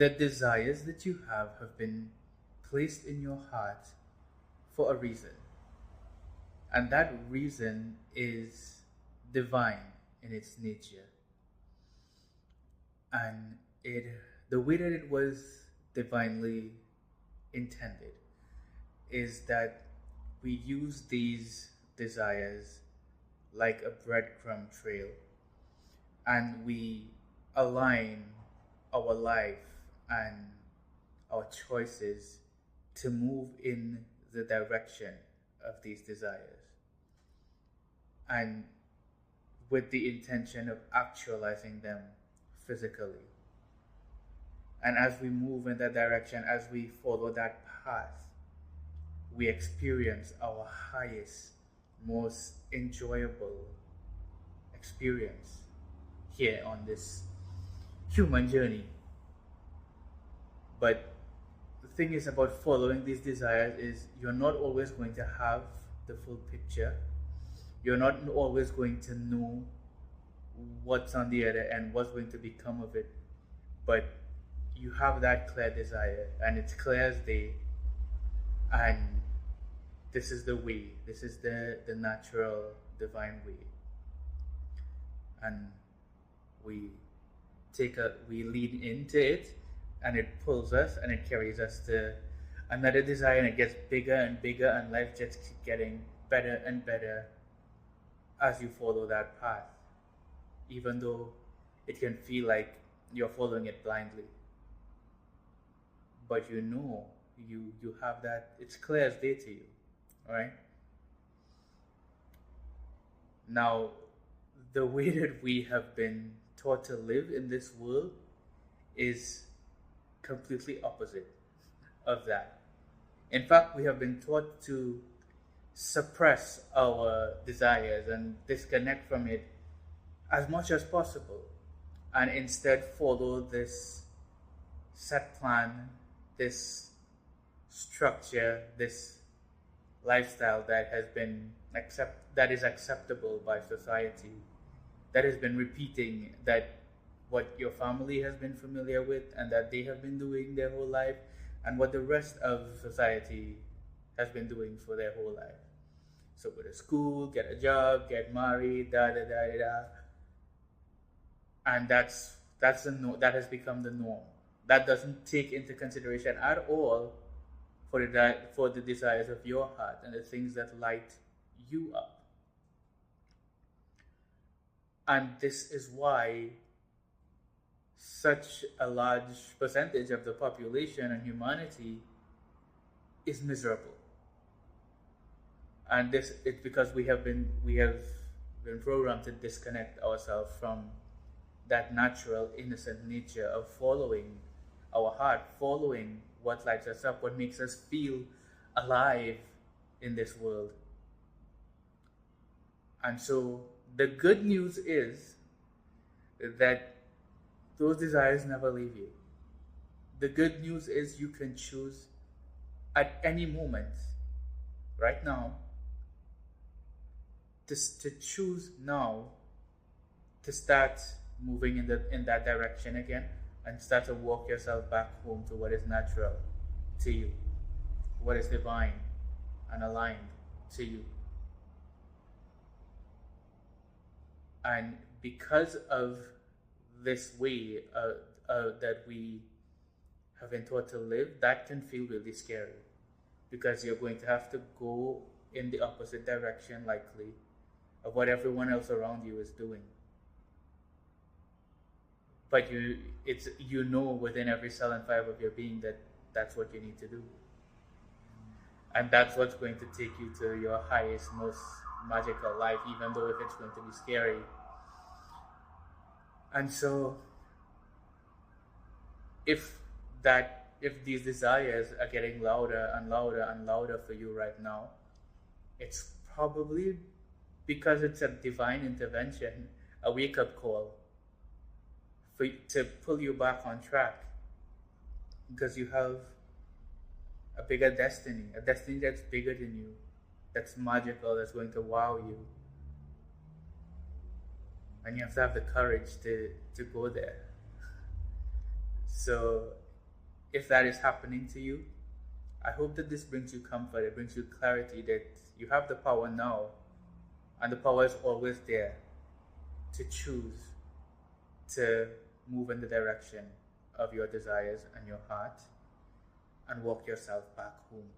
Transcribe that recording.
The desires that you have been placed in your heart for a reason. And that reason is divine in its nature. And it the way that it was divinely intended is that we use these desires like a breadcrumb trail, and we align our life and our choices to move in the direction of these desires, and with the intention of actualizing them physically. And as we move in that direction, as we follow that path, we experience our highest, most enjoyable experience here on this human journey. But the thing is about following these desires is you're not always going to have the full picture. You're not always going to know what's on the other end, what's going to become of it. But you have that clear desire, and it's clear as day. And this is the way, this is the natural, divine way. And we we lean into it, and it pulls us and it carries us to another desire, and it gets bigger and bigger, and life just keeps getting better and better as you follow that path, even though it can feel like you're following it blindly. But you have that, it's clear as day to you. All right. Now, the way that we have been taught to live in this world is completely opposite of that. In fact, we have been taught to suppress our desires and disconnect from it as much as possible, and instead follow this set plan, this structure, this lifestyle that is acceptable by society, that has been repeating that what your family has been familiar with and that they have been doing their whole life, and what the rest of society has been doing for their whole life. So go to school, get a job, get married, da da da da da, and that's the no, that has become the norm. That doesn't take into consideration at all for the desires of your heart and the things that light you up. And this is why such a large percentage of the population and humanity is miserable. And this it's because we have been programmed to disconnect ourselves from that natural innocent nature of following our heart, following what lights us up, what makes us feel alive in this world. And so the good news is that those desires never leave you. The good news is you can choose at any moment, right now, to choose now to start moving in that direction again, and start to walk yourself back home to what is natural to you, what is divine and aligned to you. And because of this way that we have been taught to live, that can feel really scary, because you're going to have to go in the opposite direction, likely, of what everyone else around you is doing. But you know within every cell and fiber of your being that that's what you need to do, and that's what's going to take you to your highest, most magical life, even though if it's going to be scary. And so, if if these desires are getting louder and louder and louder for you right now, it's probably because it's a divine intervention, a wake up call to pull you back on track, because you have a bigger destiny, a destiny that's bigger than you, that's magical, that's going to wow you. And you have to have the courage to go there. So if that is happening to you, I hope that this brings you comfort, it brings you clarity that you have the power now, and the power is always there to choose to move in the direction of your desires and your heart and walk yourself back home.